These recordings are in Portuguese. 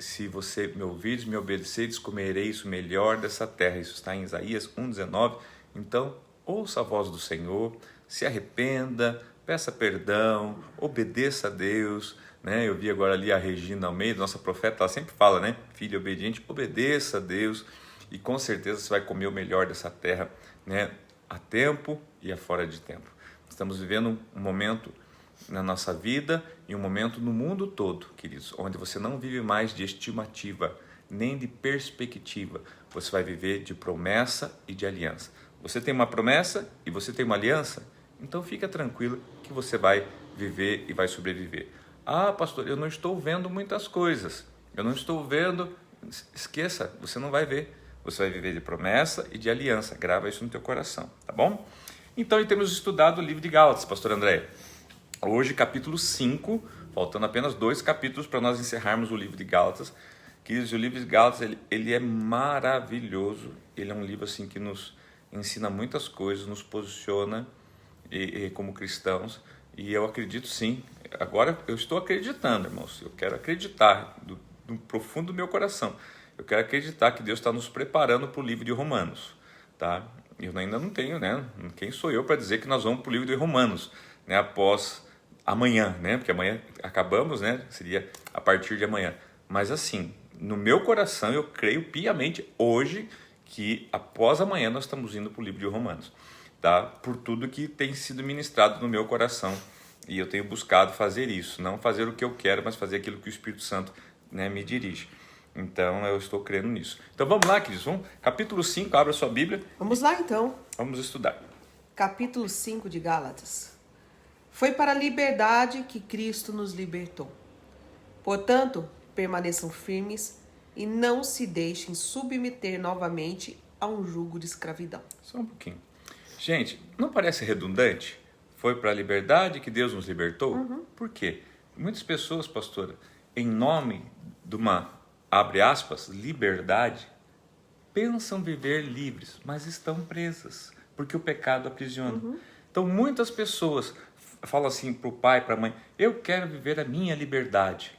se você me ouvires, me obedeceres, comereis o melhor dessa terra. Isso está em Isaías 1,19. Então, ouça a voz do Senhor, se arrependa, peça perdão, obedeça a Deus, né? Eu vi agora ali a Regina Almeida, nossa profeta, ela sempre fala, né? Filho obediente, obedeça a Deus e com certeza você vai comer o melhor dessa terra, né? A tempo e a fora de tempo. Estamos vivendo um momento na nossa vida e um momento no mundo todo, queridos, onde você não vive mais de estimativa, nem de perspectiva. Você vai viver de promessa e de aliança. Você tem uma promessa e você tem uma aliança? Então fica tranquilo que você vai viver e vai sobreviver. Ah, pastor, eu não estou vendo muitas coisas. Eu não estou vendo. Esqueça, você não vai ver. Você vai viver de promessa e de aliança. Grava isso no teu coração, tá bom? Então, temos estudado o livro de Gálatas, pastor André. Hoje, capítulo 5, faltando apenas 2 capítulos para nós encerrarmos o livro de Gálatas. Queridos, o livro de Gálatas, ele é maravilhoso. Ele é um livro assim que nos ensina muitas coisas, nos posiciona como cristãos. E eu acredito sim. Agora eu estou acreditando, irmãos. Eu quero acreditar do profundo do meu coração. Eu quero acreditar que Deus está nos preparando para o livro de Romanos, tá? Eu ainda não tenho, né? Quem sou eu para dizer que nós vamos para o livro de Romanos, né? Após amanhã, né? Porque amanhã acabamos, né? Seria a partir de amanhã. Mas assim, no meu coração eu creio piamente hoje que após amanhã nós estamos indo para o livro de Romanos, tá? Por tudo que tem sido ministrado no meu coração e eu tenho buscado fazer isso, não fazer o que eu quero, mas fazer aquilo que o Espírito Santo, né, me dirige. Então eu estou crendo nisso. Então vamos lá, queridos. Capítulo 5, abra sua Bíblia. Vamos lá então. Vamos estudar. Capítulo 5 de Gálatas. Foi para a liberdade que Cristo nos libertou. Portanto, permaneçam firmes e não se deixem submeter novamente a um jugo de escravidão. Só um pouquinho. Gente, não parece redundante? Foi para a liberdade que Deus nos libertou? Por quê? Muitas pessoas, pastora, em nome de uma, abre aspas, liberdade, pensam viver livres, mas estão presas, porque o pecado aprisiona. Então, muitas pessoas falam assim para o pai, para a mãe, eu quero viver a minha liberdade,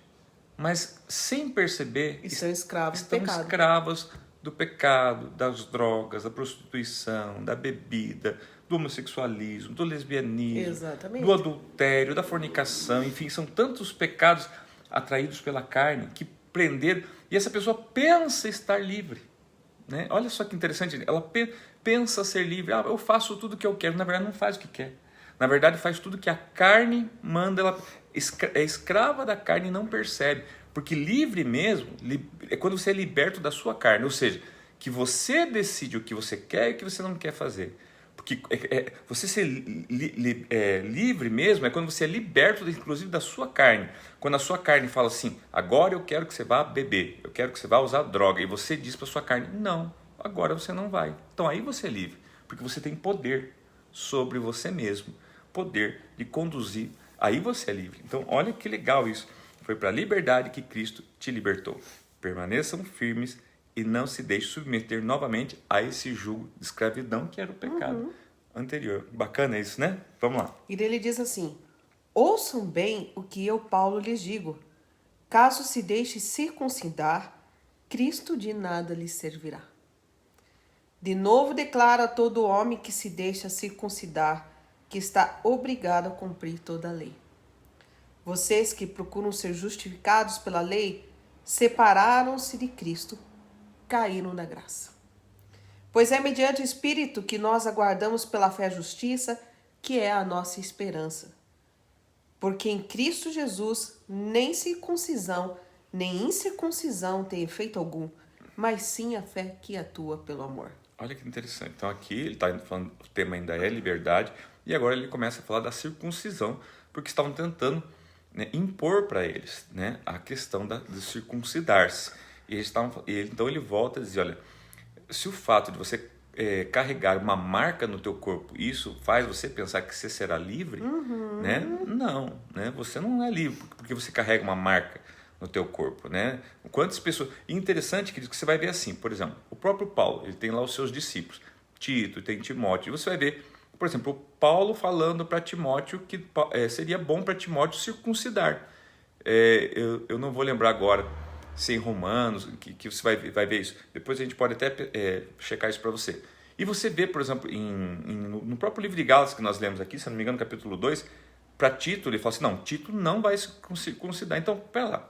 mas sem perceber, Estão escravos do estão pecado. escravas do pecado, das drogas, da prostituição, da bebida, do homossexualismo, do lesbianismo, Exatamente. do adultério, da fornicação, enfim, são tantos pecados atraídos pela carne que prenderam, e essa pessoa pensa estar livre, né? Olha só que interessante, ela pensa ser livre, eu faço tudo o que eu quero, na verdade não faz o que quer, na verdade faz tudo que a carne manda, ela é escrava da carne e não percebe, porque livre mesmo é quando você é liberto da sua carne, ou seja, que você decide o que você quer e o que você não quer fazer. Porque você ser livre mesmo é quando você é liberto, inclusive, da sua carne. Quando a sua carne fala assim, agora eu quero que você vá beber, eu quero que você vá usar droga, e você diz para a sua carne, não, agora você não vai. Então aí você é livre, porque você tem poder sobre você mesmo, poder de conduzir, aí você é livre. Então olha que legal isso. Foi para a liberdade que Cristo te libertou. Permaneçam firmes e não se deixe submeter novamente a esse jugo de escravidão que era o pecado anterior. Bacana isso, né? Vamos lá. E ele diz assim, ouçam bem o que eu, Paulo, lhes digo. Caso se deixe circuncidar, Cristo de nada lhe servirá. De novo declara a todo homem que se deixa circuncidar, que está obrigado a cumprir toda a lei. Vocês que procuram ser justificados pela lei, separaram-se de Cristo, caíram da graça. Pois é mediante o Espírito que nós aguardamos pela fé a justiça, que é a nossa esperança. Porque em Cristo Jesus nem circuncisão, nem incircuncisão tem efeito algum, mas sim a fé que atua pelo amor. Olha que interessante. Então aqui ele está falando, o tema ainda é liberdade, e agora ele começa a falar da circuncisão, porque estavam tentando, né, impor para eles, né, a questão de circuncidar-se. Então ele volta a dizer, olha, se o fato de você carregar uma marca no teu corpo, isso faz você pensar que você será livre, né? Não, né? Você não é livre porque você carrega uma marca no teu corpo, né? Quantas pessoas... E interessante que você vai ver assim, por exemplo, o próprio Paulo, ele tem lá os seus discípulos, Tito, tem Timóteo, e você vai ver, por exemplo, o Paulo falando para Timóteo que seria bom para Timóteo circuncidar. Eu não vou lembrar agora ser em Romanos, que você vai ver isso. Depois a gente pode até checar isso para você. E você vê, por exemplo, no próprio livro de Gálatas que nós lemos aqui, se não me engano, capítulo 2, para Tito, ele fala assim, não, Tito não vai circuncidar. Então, pera lá,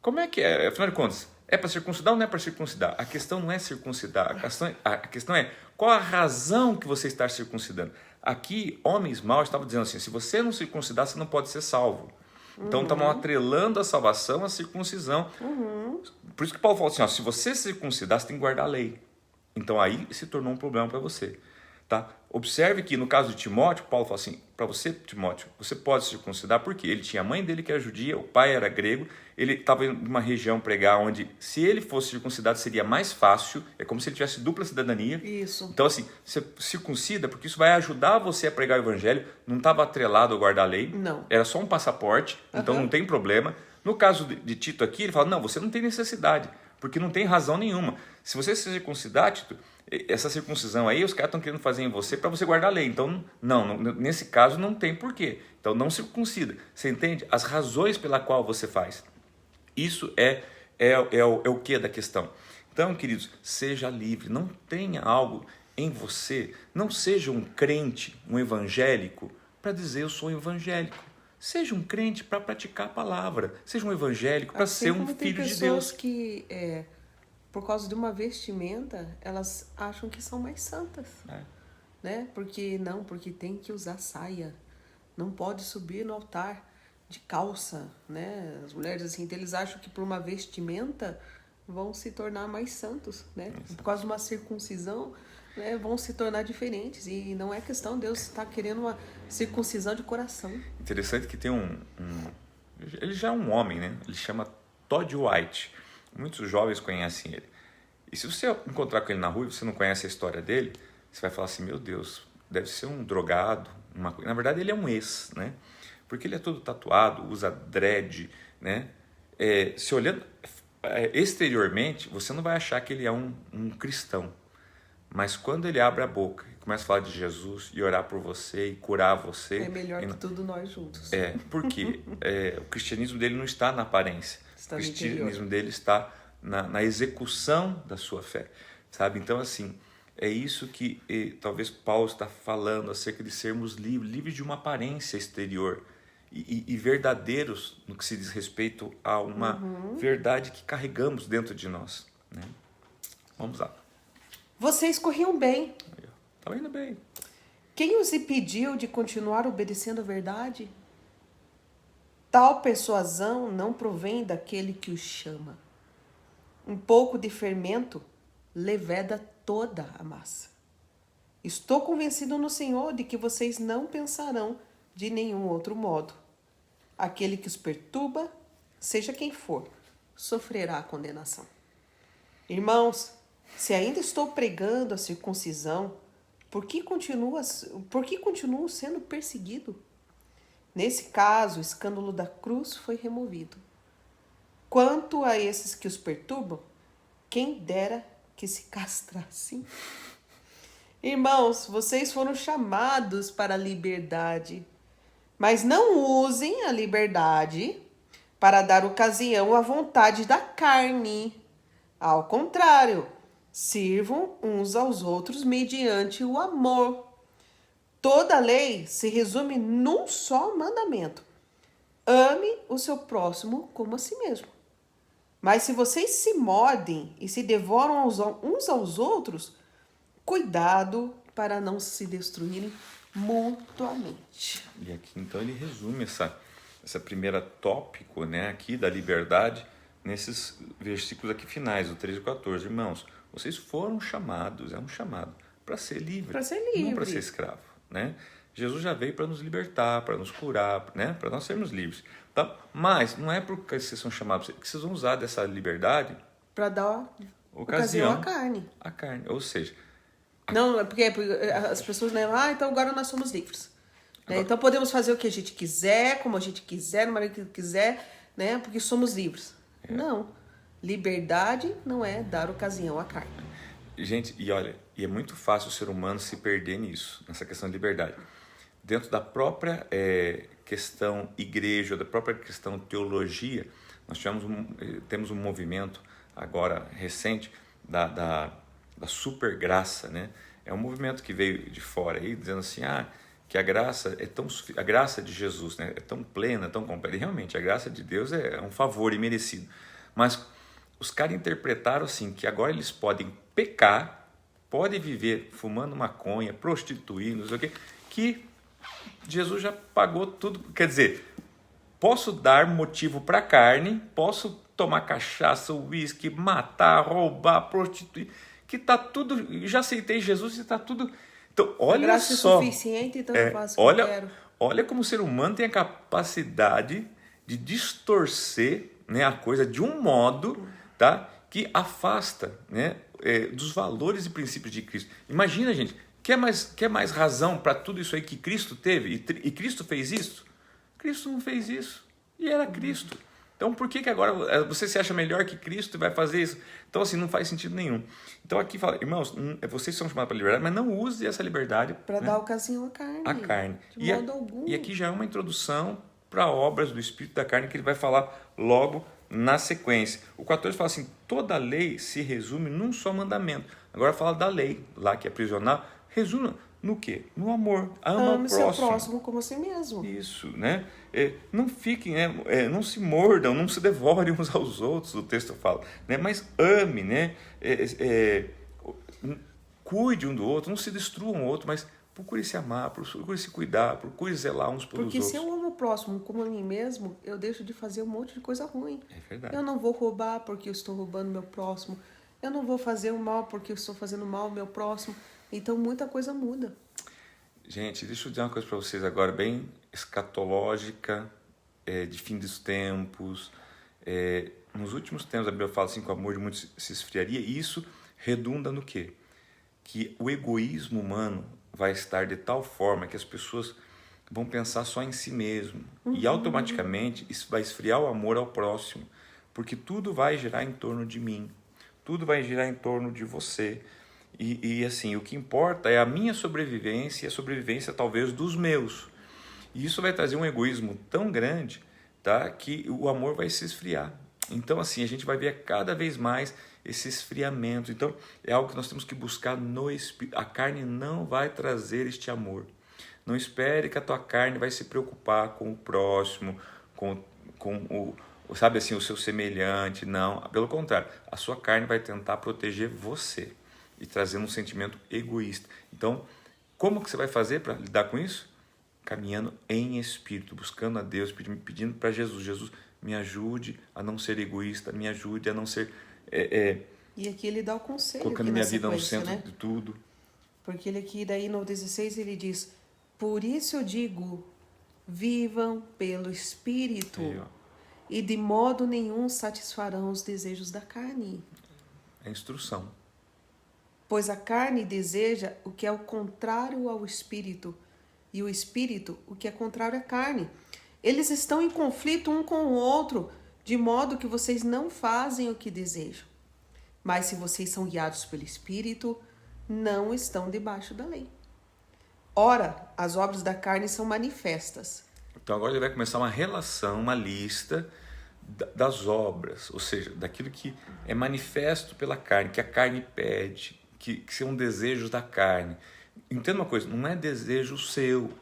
como é que é? Afinal de contas, é para circuncidar ou não é para circuncidar? A questão não é circuncidar, a questão é qual a razão que você está circuncidando. Aqui, homens maus estavam dizendo assim, se você não circuncidar, você não pode ser salvo. Então, estavam atrelando a salvação à circuncisão. Por isso que Paulo falou assim, ó, se você circuncidar, você tem que guardar a lei. Então, aí se tornou um problema para você. Tá? Observe que no caso de Timóteo, Paulo fala assim, para você, Timóteo, você pode circuncidar porque ele tinha a mãe dele que era judia, o pai era grego, ele estava em uma região pregar onde se ele fosse circuncidado seria mais fácil, é como se ele tivesse dupla cidadania. Isso. Então assim, você circuncida porque isso vai ajudar você a pregar o evangelho, não estava atrelado a guardar a lei, Não. era só um passaporte, então não tem problema. No caso de Tito aqui, ele fala, não, você não tem necessidade, porque não tem razão nenhuma. Se você se circuncidar, Tito, essa circuncisão aí, os caras estão querendo fazer em você para você guardar a lei. Então, não, nesse caso não tem porquê. Então, não circuncida. Você entende? As razões pela qual você faz. Isso é o que da questão. Então, queridos, seja livre. Não tenha algo em você. Não seja um crente, um evangélico, para dizer eu sou evangélico. Seja um crente para praticar a palavra. Seja um evangélico para ser um filho de Deus. Que por causa de uma vestimenta, elas acham que são mais santas, né? Porque tem que usar saia, não pode subir no altar de calça, né? As mulheres assim, eles acham que por uma vestimenta vão se tornar mais santos, né? Por causa de uma circuncisão, né? Vão se tornar diferentes e não é questão, Deus está querendo uma circuncisão de coração. Interessante que tem ele já é um homem, né? Ele chama Todd White. Muitos jovens conhecem ele. E se você encontrar com ele na rua e você não conhece a história dele, você vai falar assim, meu Deus, deve ser um drogado. Na verdade, ele é um ex, né? Porque ele é todo tatuado, usa dread, né? Se olhando exteriormente, você não vai achar que ele é um cristão. Mas quando ele abre a boca e começa a falar de Jesus e orar por você e curar você... É melhor que tudo nós juntos. Porque o cristianismo dele não está na aparência. O cristianismo dele está na execução da sua fé, sabe? Então, assim, é isso que talvez Paulo está falando acerca de sermos livres de uma aparência exterior e verdadeiros no que se diz respeito a uma verdade que carregamos dentro de nós, né? Vamos lá. Vocês corriam bem. Estava indo bem. Quem os impediu de continuar obedecendo a verdade? Tal persuasão não provém daquele que os chama. Um pouco de fermento leveda toda a massa. Estou convencido no Senhor de que vocês não pensarão de nenhum outro modo. Aquele que os perturba, seja quem for, sofrerá a condenação. Irmãos, se ainda estou pregando a circuncisão, por que continuo sendo perseguido? Nesse caso, o escândalo da cruz foi removido. Quanto a esses que os perturbam, quem dera que se castrassem. Irmãos, vocês foram chamados para a liberdade, mas não usem a liberdade para dar ocasião à vontade da carne. Ao contrário, sirvam uns aos outros mediante o amor. Toda a lei se resume num só mandamento: ame o seu próximo como a si mesmo. Mas se vocês se mordem e se devoram uns aos outros, cuidado para não se destruírem mutuamente. E aqui então ele resume essa primeira tópico, né, aqui da liberdade nesses versículos aqui finais, o 13 e 14. Irmãos, vocês foram chamados, é um chamado, para ser livre, não para ser escravo, né? Jesus já veio para nos libertar, para nos curar, né? Para nós sermos livres. Tá? Mas não é porque vocês são chamados, que vocês vão usar dessa liberdade para dar ocasião à carne. A carne, ou seja... Não, é porque as pessoas lembram, então agora nós somos livres. Né? Então podemos fazer o que a gente quiser, como a gente quiser, no momento que quiser, né? Porque somos livres. Não. Liberdade não é dar ocasião à carne. Gente, e olha, é muito fácil o ser humano se perder nisso, nessa questão de liberdade. Dentro da própria questão igreja, da própria questão teologia, Nós temos um movimento agora recente da super graça, né? É um movimento que veio de fora aí, dizendo assim, que a graça a graça de Jesus, né, é tão plena, tão completa. E realmente, a graça de Deus é um favor imerecido. Mas os caras interpretaram assim, que agora eles podem pecar, podem viver fumando maconha, prostituindo, não sei o quê, que Jesus já pagou tudo. Quer dizer, posso dar motivo para a carne, posso tomar cachaça, uísque, matar, roubar, prostituir, que está tudo, já aceitei Jesus e está tudo. Então, olha graça só, é suficiente, então eu faço o que eu quero. Olha como o ser humano tem a capacidade de distorcer, né, a coisa de um modo, tá, que afasta, né, dos valores e princípios de Cristo. Imagina, gente, quer mais razão para tudo isso aí que Cristo teve? E Cristo fez isso? Cristo não fez isso. E era Cristo. Então, por que agora você se acha melhor que Cristo e vai fazer isso? Então, assim, não faz sentido nenhum. Então, aqui fala, irmãos, vocês são chamados para liberdade, mas não use essa liberdade para dar ocasião à carne. À carne. De modo algum. E aqui já é uma introdução para obras do Espírito da carne que ele vai falar logo na sequência. O 14 fala assim, toda lei se resume num só mandamento. Agora fala da lei, lá que é prisional, resume no quê? No amor. Ama o seu próximo como a si mesmo. Isso, né? Não fiquem, não se mordam, não se devorem uns aos outros, o texto fala, né? Mas ame, né? Cuide um do outro, não se destruam o outro, mas procure se amar, procure se cuidar, procure zelar uns pelos outros. Porque se eu amo o próximo como a mim mesmo, eu deixo de fazer um monte de coisa ruim. É verdade. Eu não vou roubar porque eu estou roubando meu próximo. Eu não vou fazer o mal porque eu estou fazendo mal ao meu próximo. Então, muita coisa muda. Gente, deixa eu dizer uma coisa para vocês agora, bem escatológica, de fim dos tempos. Nos últimos tempos, a Bíblia fala assim, que o amor de muitos se esfriaria, e isso redunda no quê? Que o egoísmo humano vai estar de tal forma que as pessoas vão pensar só em si mesmo. E automaticamente isso vai esfriar o amor ao próximo, porque tudo vai girar em torno de mim, tudo vai girar em torno de você. E assim, o que importa é a minha sobrevivência e a sobrevivência talvez dos meus. E isso vai trazer um egoísmo tão grande, tá, que o amor vai se esfriar. Então assim, a gente vai ver cada vez mais esse esfriamento. Então é algo que nós temos que buscar no Espírito. A carne não vai trazer este amor. Não espere que a tua carne vai se preocupar com o próximo, com o, sabe assim, o seu semelhante. Não, pelo contrário, a sua carne vai tentar proteger você e trazendo um sentimento egoísta. Então, como que você vai fazer para lidar com isso? Caminhando em espírito, buscando a Deus, pedindo para Jesus, Jesus, me ajude a não ser egoísta, me ajude a não ser... E aqui ele dá o conselho. Colocando minha vida no centro, né, de tudo. Porque ele aqui, daí no 16, ele diz, por isso eu digo, vivam pelo Espírito, e de modo nenhum satisfarão os desejos da carne. É instrução. Pois a carne deseja o que é o contrário ao Espírito, e o Espírito o que é contrário à carne. Eles estão em conflito um com o outro, de modo que vocês não fazem o que desejam. Mas se vocês são guiados pelo Espírito, não estão debaixo da lei. Ora, as obras da carne são manifestas. Então agora ele vai começar uma relação, uma lista das obras, ou seja, daquilo que é manifesto pela carne, que a carne pede, que são desejos da carne. Entenda uma coisa, não é desejo seu,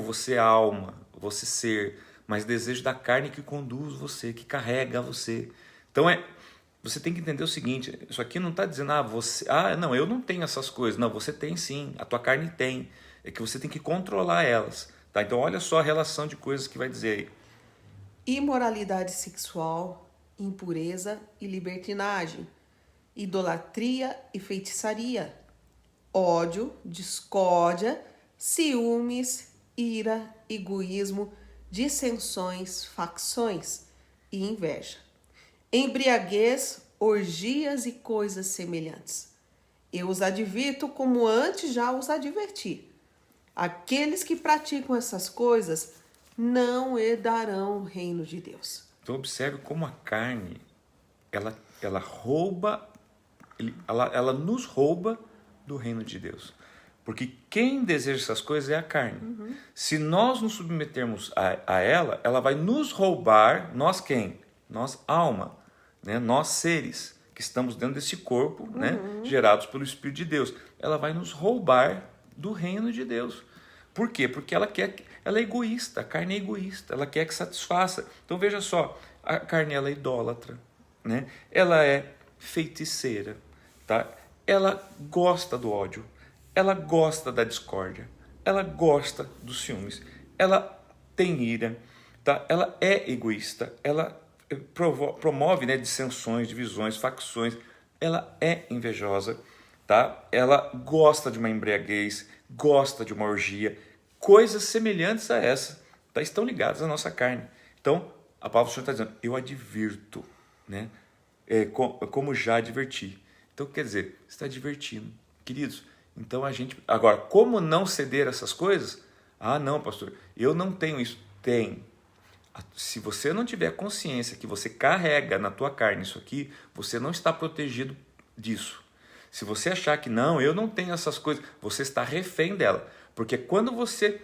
você alma, você ser, mas desejo da carne que conduz você, que carrega você. Então você tem que entender o seguinte, isso aqui não está dizendo, não, eu não tenho essas coisas. Não, você tem sim, a tua carne tem. É que você tem que controlar elas. Tá? Então olha só a relação de coisas que vai dizer aí. Imoralidade sexual, impureza e libertinagem, idolatria e feitiçaria, ódio, discórdia, ciúmes, ira, egoísmo, dissensões, facções e inveja, embriaguez, orgias e coisas semelhantes. Eu os advirto como antes já os adverti. Aqueles que praticam essas coisas não herdarão o reino de Deus. Então observe como a carne, ela rouba, ela nos rouba do reino de Deus. Porque quem deseja essas coisas é a carne. Se nós nos submetermos a ela, ela vai nos roubar, nós quem? Nós alma, né? Nós seres que estamos dentro desse corpo, né? Gerados pelo Espírito de Deus. Ela vai nos roubar do reino de Deus. Por quê? Porque ela é egoísta, a carne é egoísta, ela quer que satisfaça. Então veja só, a carne ela é idólatra, né? Ela é feiticeira, tá? Ela gosta do ódio, ela gosta da discórdia, ela gosta dos ciúmes, ela tem ira, tá? Ela é egoísta, ela promove, né, dissensões, divisões, facções, ela é invejosa, tá? Ela gosta de uma embriaguez, gosta de uma orgia, coisas semelhantes a essa, tá? Estão ligadas à nossa carne. Então, a palavra do Senhor está dizendo, eu advirto, né? Como já adverti. Então, quer dizer, você está advertindo. Queridos, então a gente... Agora, como não ceder a essas coisas? Ah, não, pastor, eu não tenho isso. Tem. Se você não tiver consciência que você carrega na tua carne isso aqui, você não está protegido disso. Se você achar que não, eu não tenho essas coisas, você está refém dela. Porque quando você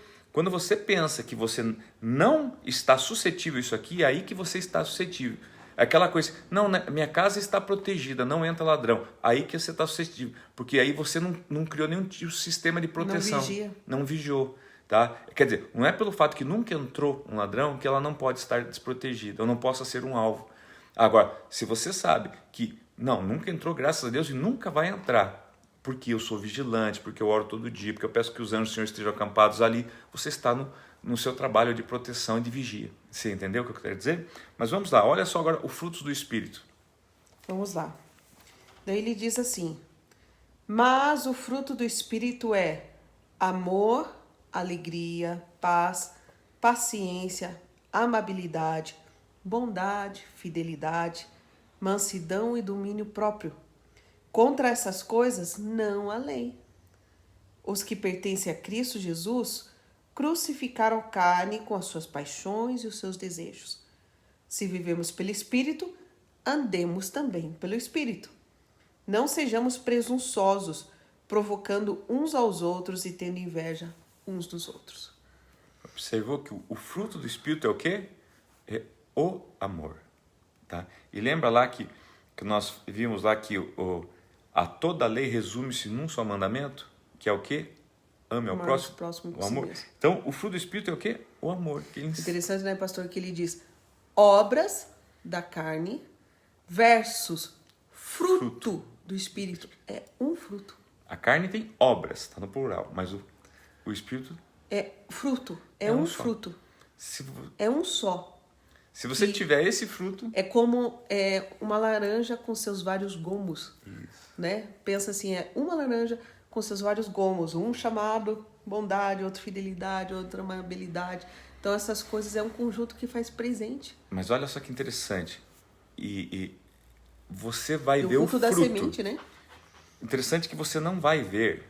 pensa que você não está suscetível a isso aqui, é aí que você está suscetível. É aquela coisa, não, né, minha casa está protegida, não entra ladrão. Aí que você está suscetível. Porque aí você não criou nenhum sistema de proteção. Não vigiou. Tá? Quer dizer, não é pelo fato que nunca entrou um ladrão que ela não pode estar desprotegida, ou não possa ser um alvo. Agora, se você sabe que nunca entrou, graças a Deus, e nunca vai entrar, porque eu sou vigilante, porque eu oro todo dia, porque eu peço que os anjos do Senhor estejam acampados ali, você está no seu trabalho de proteção e de vigia. Você entendeu o que eu quero dizer? Mas vamos lá, olha só agora os frutos do Espírito. Vamos lá. Daí ele diz assim, mas o fruto do Espírito é amor, alegria, paz, paciência, amabilidade, bondade, fidelidade, mansidão e domínio próprio. Contra essas coisas não há lei. Os que pertencem a Cristo Jesus crucificaram a carne com as suas paixões e os seus desejos. Se vivemos pelo Espírito, andemos também pelo Espírito. Não sejamos presunçosos, provocando uns aos outros e tendo inveja uns dos outros. Observou que o fruto do Espírito é o quê? É o amor. Tá? E lembra lá que nós vimos lá que a toda a lei resume-se num só mandamento, que é o quê? Ame ao próximo, o amor. Então, o fruto do Espírito é o quê? O amor. Interessante, né, pastor, que ele diz obras da carne versus fruto do Espírito. É um fruto. A carne tem obras, está no plural, mas o Espírito... É fruto, é um fruto. É um só. Se você tiver esse fruto... É como uma laranja com seus vários gomos. Isso. Né? Pensa assim, é uma laranja com seus vários gomos. Um chamado bondade, outro fidelidade, outro amabilidade. Então essas coisas é um conjunto que faz presente. Mas olha só que interessante. E você vai ver o fruto. Da semente, né? Interessante que você não vai ver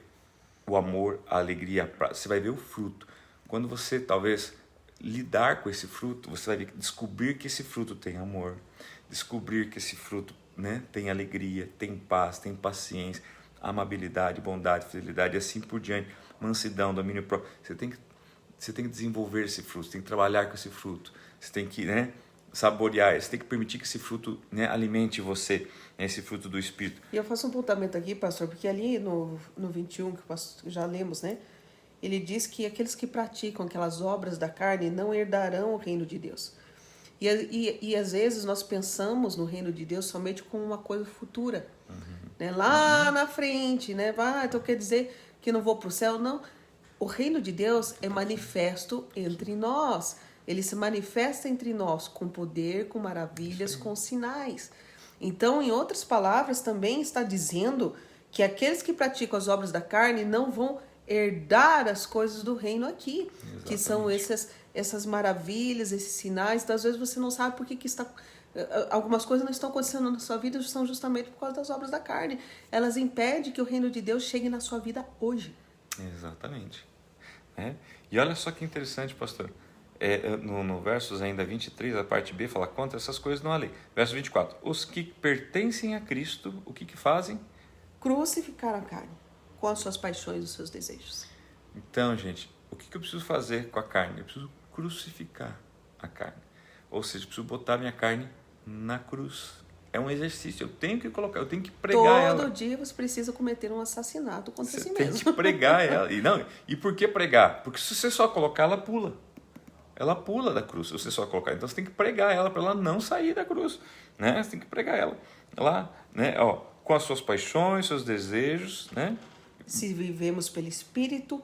o amor, a alegria, você vai ver o fruto. Quando você talvez lidar com esse fruto, você vai descobrir que esse fruto tem amor, descobrir que esse fruto, né, tem alegria, tem paz, tem paciência, amabilidade, bondade, fidelidade e assim por diante, mansidão, domínio próprio. Você tem que desenvolver esse fruto, você tem que trabalhar com esse fruto, você tem que, né, saborear, você tem que permitir que esse fruto, né, alimente você, esse fruto do Espírito. E eu faço um apontamento aqui, pastor, porque ali no 21, que já lemos, né, ele diz que aqueles que praticam aquelas obras da carne não herdarão o reino de Deus. E às vezes nós pensamos no reino de Deus somente como uma coisa futura. Né? Lá na frente, né? Então quer dizer que não vou para o céu? Não. O reino de Deus é manifesto entre nós. Ele se manifesta entre nós com poder, com maravilhas, com sinais. Então, em outras palavras, também está dizendo que aqueles que praticam as obras da carne não vão herdar as coisas do reino aqui. Exatamente. Que são essas maravilhas, esses sinais. Então, às vezes você não sabe por que está... Algumas coisas não estão acontecendo na sua vida, são justamente por causa das obras da carne. Elas impedem que o reino de Deus chegue na sua vida hoje. Exatamente. E olha só que interessante, pastor. No versos ainda 23, a parte B, fala, contra essas coisas não há lei. Verso 24, os que pertencem a Cristo, o que fazem? Crucificar a carne com as suas paixões e os seus desejos. Então, gente, o que eu preciso fazer com a carne? Eu preciso crucificar a carne. Ou seja, eu preciso botar minha carne na cruz. É um exercício, eu tenho que colocar, eu tenho que pregar ela. Todo dia você precisa cometer um assassinato contra Você si tem mesmo. que pregar ela. E por que pregar? Porque se você só colocar, ela pula. Ela pula da cruz se você só colocar. Então você tem que pregar ela para ela não sair da cruz. Né? Você tem que pregar ela lá, né? Ó, com as suas paixões, seus desejos. Né? Se vivemos pelo Espírito,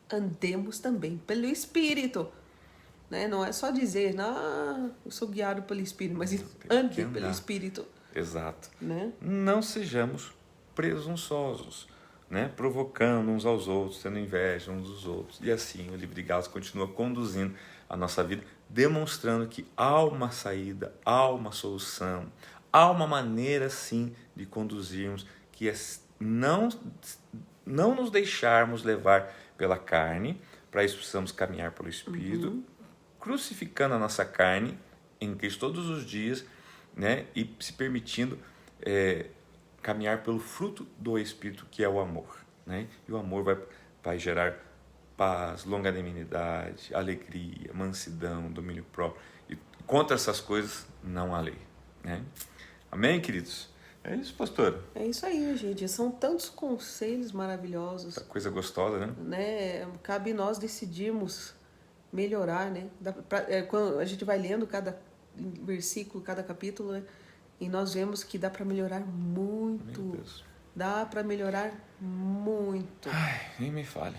andemos também pelo Espírito. Né? Não é só dizer, eu sou guiado pelo Espírito, mas ande pelo Espírito. Exato. Né? Não sejamos presunçosos, né? Provocando uns aos outros, tendo inveja uns dos outros. E assim o Livre de Galas continua conduzindo a nossa vida, demonstrando que há uma saída, há uma solução, há uma maneira sim de conduzirmos, que é não nos deixarmos levar pela carne. Para isso precisamos caminhar pelo Espírito, crucificando a nossa carne em Cristo todos os dias, né? E se permitindo caminhar pelo fruto do Espírito, que é o amor, né? E o amor vai gerar paz, longanimidade, alegria, mansidão, domínio próprio. E contra essas coisas não há lei, né? Amém, queridos? É isso, pastor. É isso aí, gente. São tantos conselhos maravilhosos. Essa coisa gostosa, né? Cabe nós decidirmos melhorar, né? Quando a gente vai lendo cada versículo, cada capítulo, né? E nós vemos que dá para melhorar muito. Meu Deus. Dá para melhorar muito. Ai, nem me fale.